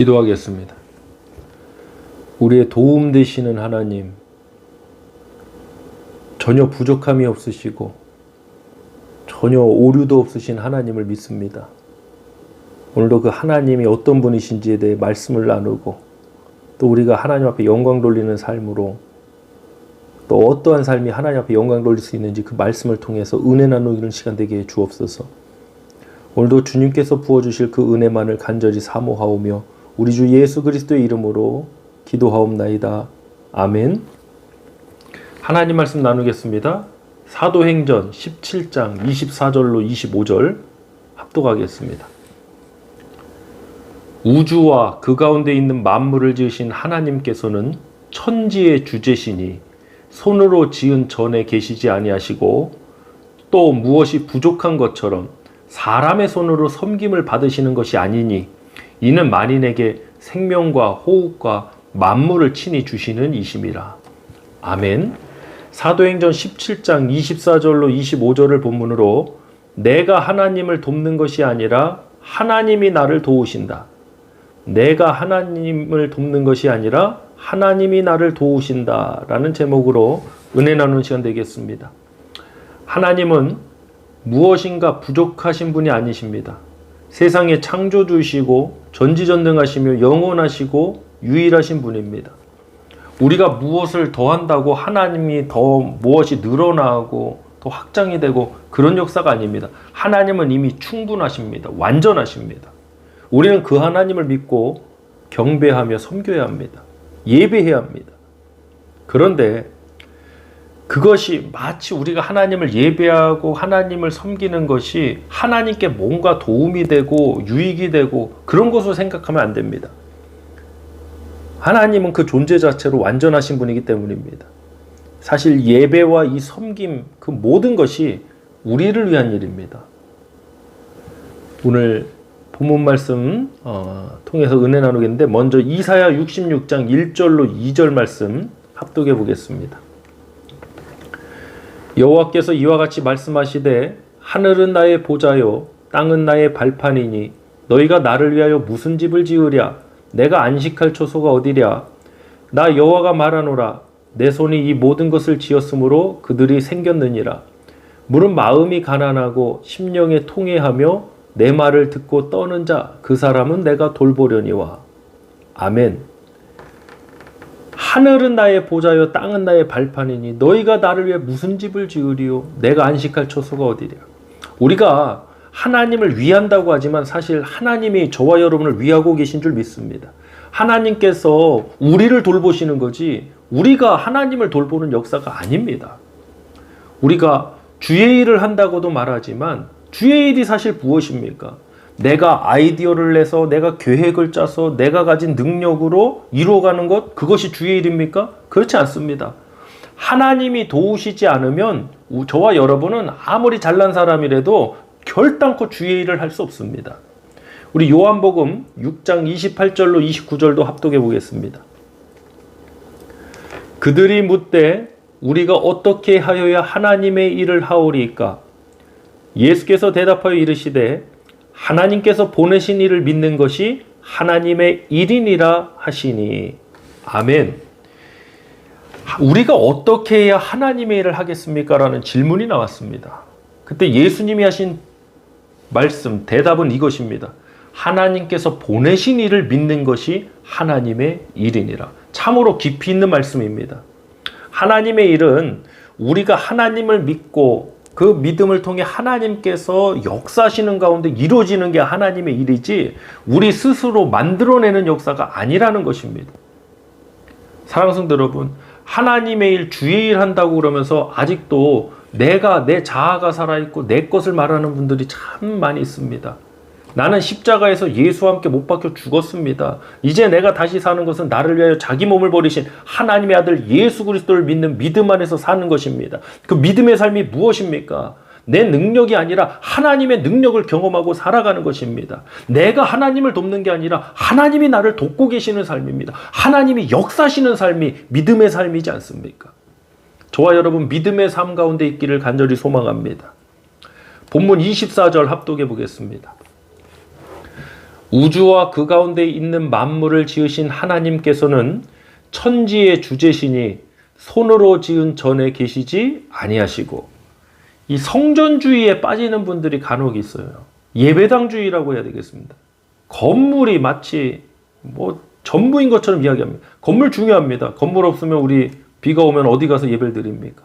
기도하겠습니다. 우리의 도움 되시는 하나님, 전혀 부족함이 없으시고 전혀 오류도 없으신 하나님을 믿습니다. 오늘도 그 하나님이 어떤 분이신지에 대해 말씀을 나누고, 또 우리가 하나님 앞에 영광 돌리는 삶으로, 또 어떠한 삶이 하나님 앞에 영광 돌릴 수 있는지 그 말씀을 통해서 은혜 나누는 시간 되게 해 주옵소서. 오늘도 주님께서 부어주실 그 은혜만을 간절히 사모하오며 우리 주 예수 그리스도의 이름으로 기도하옵나이다. 아멘. 하나님 말씀 나누겠습니다. 사도행전 17장 24절로 25절 합독하겠습니다. 우주와 그 가운데 있는 만물을 지으신 하나님께서는 천지의 주제시니 손으로 지은 전에 계시지 아니하시고, 또 무엇이 부족한 것처럼 사람의 손으로 섬김을 받으시는 것이 아니니, 이는 만인에게 생명과 호흡과 만물을 친히 주시는 이심이라. 아멘. 사도행전 17장 24절로 25절을 본문으로 내가 하나님을 돕는 것이 아니라 하나님이 나를 도우신다. 내가 하나님을 돕는 것이 아니라 하나님이 나를 도우신다 라는 제목으로 은혜 나누는 시간 되겠습니다. 하나님은 무엇인가 부족하신 분이 아니십니다. 세상의 창조주이시고 전지전능하시며 영원하시고 유일하신 분입니다. 우리가 무엇을 더한다고 하나님이 더 무엇이 늘어나고 더 확장이 되고 그런 역사가 아닙니다. 하나님은 이미 충분하십니다. 완전하십니다. 우리는 그 하나님을 믿고 경배하며 섬겨야 합니다. 예배해야 합니다. 그런데 그것이 마치 우리가 하나님을 예배하고 하나님을 섬기는 것이 하나님께 뭔가 도움이 되고 유익이 되고 그런 것으로 생각하면 안 됩니다. 하나님은 그 존재 자체로 완전하신 분이기 때문입니다. 사실 예배와 이 섬김, 그 모든 것이 우리를 위한 일입니다. 오늘 본문 말씀 통해서 은혜 나누겠는데, 먼저 이사야 66장 1절로 2절 말씀 합독해 보겠습니다. 여호와께서 이와 같이 말씀하시되, 하늘은 나의 보좌요 땅은 나의 발판이니 너희가 나를 위하여 무슨 집을 지으랴? 내가 안식할 초소가 어디랴? 나 여호와가 말하노라. 내 손이 이 모든 것을 지었으므로 그들이 생겼느니라. 물은 마음이 가난하고 심령에 통회하며 내 말을 듣고 떠는 자, 그 사람은 내가 돌보려니와. 아멘. 하늘은 나의 보좌요 땅은 나의 발판이니 너희가 나를 위해 무슨 집을 지으리요? 내가 안식할 초소가 어디랴? 우리가 하나님을 위한다고 하지만 사실 하나님이 저와 여러분을 위하고 계신 줄 믿습니다. 하나님께서 우리를 돌보시는 거지 우리가 하나님을 돌보는 역사가 아닙니다. 우리가 주의 일을 한다고도 말하지만 주의 일이 사실 무엇입니까? 내가 아이디어를 내서 내가 계획을 짜서 내가 가진 능력으로 이루어가는 것, 그것이 주의 일입니까? 그렇지 않습니다. 하나님이 도우시지 않으면 저와 여러분은 아무리 잘난 사람이라도 결단코 주의 일을 할 수 없습니다. 우리 요한복음 6장 28절로 29절도 합독해 보겠습니다. 그들이 묻되 우리가 어떻게 하여야 하나님의 일을 하오리이까? 예수께서 대답하여 이르시되 하나님께서 보내신 이를 믿는 것이 하나님의 일이니라 하시니. 아멘. 우리가 어떻게 해야 하나님의 일을 하겠습니까? 라는 질문이 나왔습니다. 그때 예수님이 하신 말씀, 대답은 이것입니다. 하나님께서 보내신 이를 믿는 것이 하나님의 일이니라. 참으로 깊이 있는 말씀입니다. 하나님의 일은 우리가 하나님을 믿고 그 믿음을 통해 하나님께서 역사하시는 가운데 이루어지는 게 하나님의 일이지 우리 스스로 만들어내는 역사가 아니라는 것입니다. 사랑하는 성도 여러분, 하나님의 일, 주의 일 한다고 그러면서 아직도 내 자아가 살아있고 내 것을 말하는 분들이 참 많이 있습니다. 나는 십자가에서 예수와 함께 못 박혀 죽었습니다. 이제 내가 다시 사는 것은 나를 위하여 자기 몸을 버리신 하나님의 아들 예수 그리스도를 믿는 믿음 안에서 사는 것입니다. 그 믿음의 삶이 무엇입니까? 내 능력이 아니라 하나님의 능력을 경험하고 살아가는 것입니다. 내가 하나님을 돕는 게 아니라 하나님이 나를 돕고 계시는 삶입니다. 하나님이 역사하시는 삶이 믿음의 삶이지 않습니까? 저와 여러분 믿음의 삶 가운데 있기를 간절히 소망합니다. 본문 24절 합독해 보겠습니다. 우주와 그 가운데 있는 만물을 지으신 하나님께서는 천지의 주제시니 손으로 지은 전에 계시지 아니하시고, 이 성전주의에 빠지는 분들이 간혹 있어요. 예배당주의라고 해야 되겠습니다. 건물이 마치 전부인 것처럼 이야기합니다. 건물 중요합니다. 건물 없으면 우리 비가 오면 어디 가서 예배를 드립니까?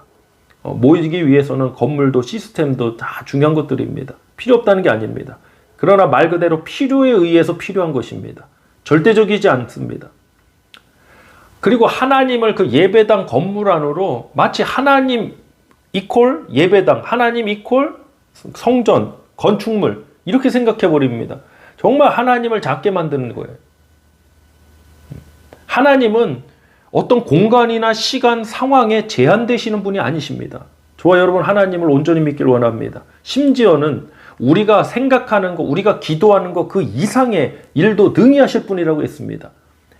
모이기 위해서는 건물도 시스템도 다 중요한 것들입니다. 필요 없다는 게 아닙니다. 그러나 말 그대로 필요에 의해서 필요한 것입니다. 절대적이지 않습니다. 그리고 하나님을 그 예배당 건물 안으로 마치 하나님 이퀄 예배당, 하나님 이퀄 성전, 건축물 이렇게 생각해 버립니다. 정말 하나님을 작게 만드는 거예요. 하나님은 어떤 공간이나 시간, 상황에 제한되시는 분이 아니십니다. 저와 여러분 하나님을 온전히 믿기를 원합니다. 심지어는 우리가 생각하는 거, 우리가 기도하는 거 그 이상의 일도 능히 하실 분이라고 했습니다.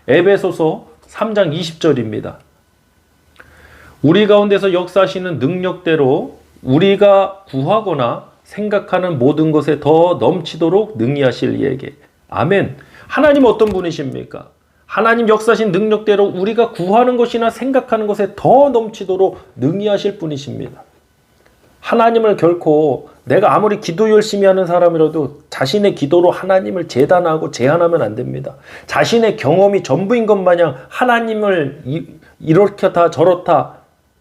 에베소서 3장 20절입니다. 우리 가운데서 역사하시는 능력대로 우리가 구하거나 생각하는 모든 것에 더 넘치도록 능히 하실 이에게. 아멘. 하나님 어떤 분이십니까? 하나님 역사하신 능력대로 우리가 구하는 것이나 생각하는 것에 더 넘치도록 능히 하실 분이십니다. 하나님을 결코 내가 아무리 기도 열심히 하는 사람이라도 자신의 기도로 하나님을 재단하고 제한하면 안 됩니다. 자신의 경험이 전부인 것 마냥 하나님을 이렇다 저렇다,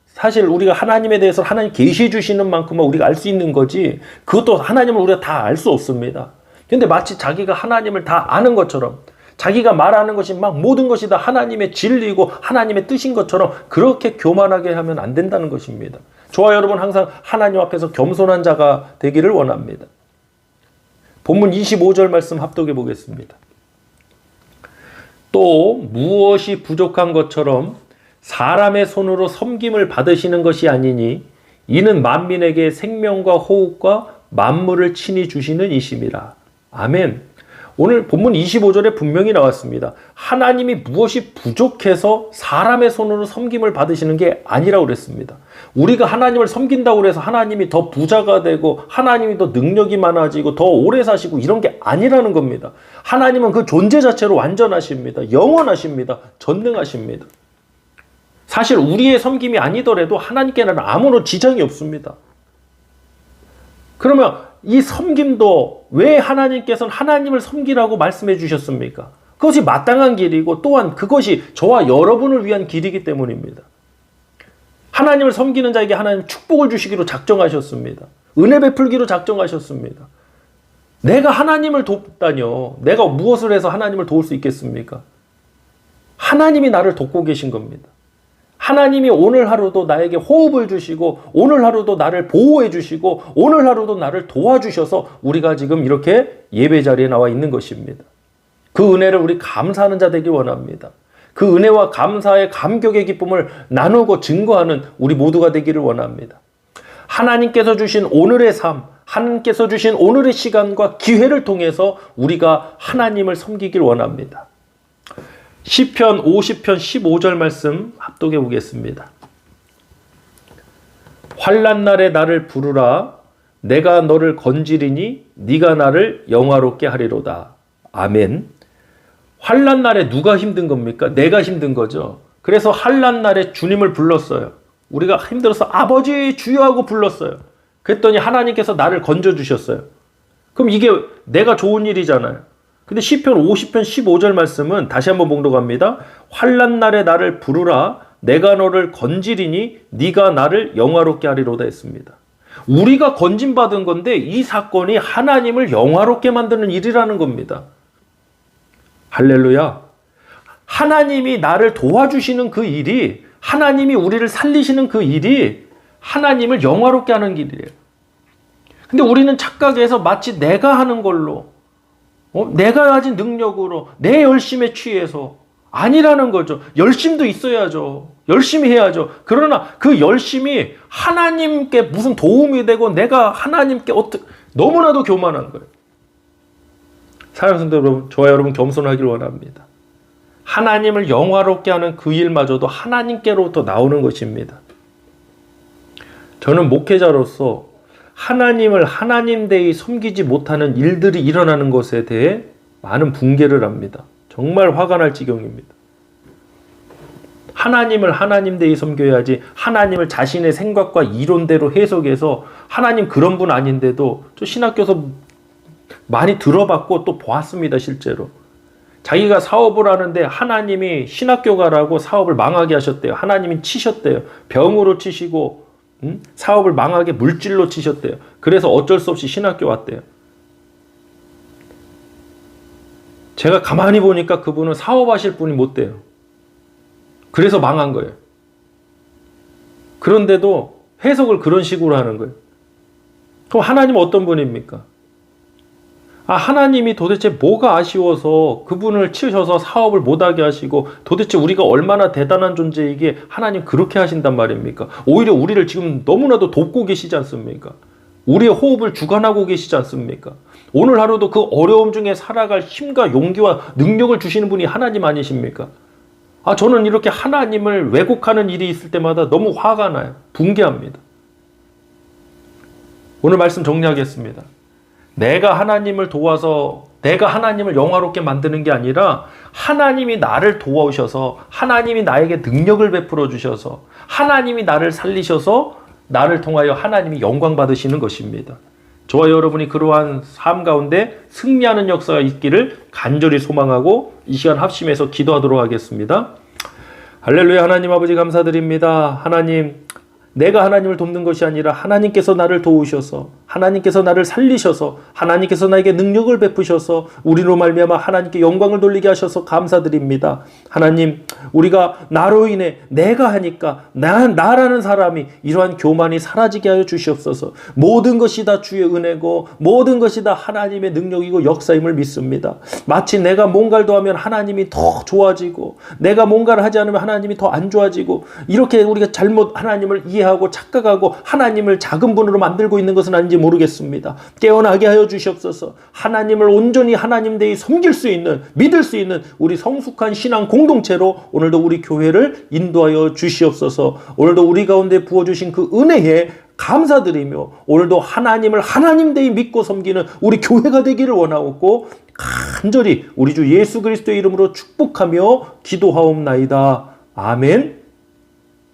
사실 우리가 하나님에 대해서 하나님 계시해 주시는 만큼만 우리가 알 수 있는 거지, 그것도 하나님을 우리가 다 알 수 없습니다. 근데 마치 자기가 하나님을 다 아는 것처럼, 자기가 말하는 것이 막 모든 것이 다 하나님의 진리이고 하나님의 뜻인 것처럼 그렇게 교만하게 하면 안 된다는 것입니다. 저와 여러분 항상 하나님 앞에서 겸손한 자가 되기를 원합니다. 본문 25절 말씀 합독해 보겠습니다. 또 무엇이 부족한 것처럼 사람의 손으로 섬김을 받으시는 것이 아니니 이는 만민에게 생명과 호흡과 만물을 친히 주시는 이심이라. 아멘. 오늘 본문 25절에 분명히 나왔습니다. 하나님이 무엇이 부족해서 사람의 손으로 섬김을 받으시는 게 아니라고 그랬습니다. 우리가 하나님을 섬긴다고 해서 하나님이 더 부자가 되고 하나님이 더 능력이 많아지고 더 오래 사시고 이런 게 아니라는 겁니다. 하나님은 그 존재 자체로 완전하십니다. 영원하십니다. 전능하십니다. 사실 우리의 섬김이 아니더라도 하나님께는 아무런 지장이 없습니다. 그러면 이 섬김도 왜 하나님께서는 하나님을 섬기라고 말씀해 주셨습니까? 그것이 마땅한 길이고 또한 그것이 저와 여러분을 위한 길이기 때문입니다. 하나님을 섬기는 자에게 하나님 축복을 주시기로 작정하셨습니다. 은혜 베풀기로 작정하셨습니다. 내가 하나님을 돕다뇨. 내가 무엇을 해서 하나님을 도울 수 있겠습니까? 하나님이 나를 돕고 계신 겁니다. 하나님이 오늘 하루도 나에게 호흡을 주시고 오늘 하루도 나를 보호해 주시고 오늘 하루도 나를 도와주셔서 우리가 지금 이렇게 예배 자리에 나와 있는 것입니다. 그 은혜를 우리 감사하는 자 되기 원합니다. 그 은혜와 감사의 감격의 기쁨을 나누고 증거하는 우리 모두가 되기를 원합니다. 하나님께서 주신 오늘의 삶, 하나님께서 주신 오늘의 시간과 기회를 통해서 우리가 하나님을 섬기길 원합니다. 시편 50편 15절 말씀 합독해 보겠습니다. 환난 날에 나를 부르라. 내가 너를 건지리니 네가 나를 영화롭게 하리로다. 아멘. 환난 날에 누가 힘든 겁니까? 내가 힘든 거죠. 그래서 환난 날에 주님을 불렀어요. 우리가 힘들어서 아버지 주여 하고 불렀어요. 그랬더니 하나님께서 나를 건져주셨어요. 그럼 이게 내가 좋은 일이잖아요. 근데 시편 50편 15절 말씀은 다시 한번 봉독합니다. 환난 날에 나를 부르라. 내가 너를 건지리니 네가 나를 영화롭게 하리로다 했습니다. 우리가 건진받은 건데 이 사건이 하나님을 영화롭게 만드는 일이라는 겁니다. 할렐루야. 하나님이 나를 도와주시는 그 일이, 하나님이 우리를 살리시는 그 일이 하나님을 영화롭게 하는 길이에요. 근데 우리는 착각해서 마치 내가 하는 걸로, 내가 가진 능력으로 내 열심에 취해서, 아니라는 거죠. 열심도 있어야죠. 열심히 해야죠. 그러나 그 열심이 하나님께 무슨 도움이 되고 내가 하나님께 너무나도 교만한 거예요. 사랑하는 성도 여러분, 저와 여러분 겸손하길 원합니다. 하나님을 영화롭게 하는 그 일마저도 하나님께로부터 나오는 것입니다. 저는 목회자로서 하나님을 하나님되이 섬기지 못하는 일들이 일어나는 것에 대해 많은 붕괴를 합니다. 정말 화가 날 지경입니다. 하나님을 하나님대로 섬겨야지 하나님을 자신의 생각과 이론대로 해석해서 하나님 그런 분 아닌데도 저 신학교에서 많이 들어봤고 또 보았습니다. 실제로. 자기가 사업을 하는데 하나님이 신학교 가라고 사업을 망하게 하셨대요. 하나님이 치셨대요. 병으로 치시고 사업을 망하게 물질로 치셨대요. 그래서 어쩔 수 없이 신학교 왔대요. 제가 가만히 보니까 그분은 사업하실 분이 못 돼요. 그래서 망한 거예요. 그런데도 해석을 그런 식으로 하는 거예요. 그럼 하나님은 어떤 분입니까? 하나님이 도대체 뭐가 아쉬워서 그분을 치셔서 사업을 못하게 하시고 도대체 우리가 얼마나 대단한 존재이기에 하나님 그렇게 하신단 말입니까? 오히려 우리를 지금 너무나도 돕고 계시지 않습니까? 우리의 호흡을 주관하고 계시지 않습니까? 오늘 하루도 그 어려움 중에 살아갈 힘과 용기와 능력을 주시는 분이 하나님 아니십니까? 저는 이렇게 하나님을 왜곡하는 일이 있을 때마다 너무 화가 나요. 붕괴합니다. 오늘 말씀 정리하겠습니다. 내가 하나님을 도와서 내가 하나님을 영화롭게 만드는 게 아니라 하나님이 나를 도와오셔서 하나님이 나에게 능력을 베풀어 주셔서 하나님이 나를 살리셔서 나를 통하여 하나님이 영광 받으시는 것입니다. 저와 여러분이 그러한 삶 가운데 승리하는 역사가 있기를 간절히 소망하고 이 시간 합심해서 기도하도록 하겠습니다. 할렐루야. 하나님 아버지 감사드립니다. 하나님, 내가 하나님을 돕는 것이 아니라 하나님께서 나를 도우셔서 하나님께서 나를 살리셔서 하나님께서 나에게 능력을 베푸셔서 우리로 말미암아 하나님께 영광을 돌리게 하셔서 감사드립니다. 하나님, 우리가 나로 인해 내가 하니까 나라는 사람이 이러한 교만이 사라지게 하여 주시옵소서. 모든 것이 다 주의 은혜고 모든 것이 다 하나님의 능력이고 역사임을 믿습니다. 마치 내가 뭔가를 더하면 하나님이 더 좋아지고 내가 뭔가를 하지 않으면 하나님이 더 안 좋아지고 이렇게 우리가 잘못 하나님을 이해하고 착각하고 하나님을 작은 분으로 만들고 있는 것은 아닌지 모르겠습니다. 깨어나게 하여 주시옵소서. 하나님을 온전히 하나님 대히 섬길 수 있는 믿을 수 있는 우리 성숙한 신앙 공동체로 오늘도 우리 교회를 인도하여 주시옵소서. 오늘도 우리 가운데 부어주신 그 은혜에 감사드리며 오늘도 하나님을 하나님 대히 믿고 섬기는 우리 교회가 되기를 원하옵고 간절히 우리 주 예수 그리스도의 이름으로 축복하며 기도하옵나이다. 아멘.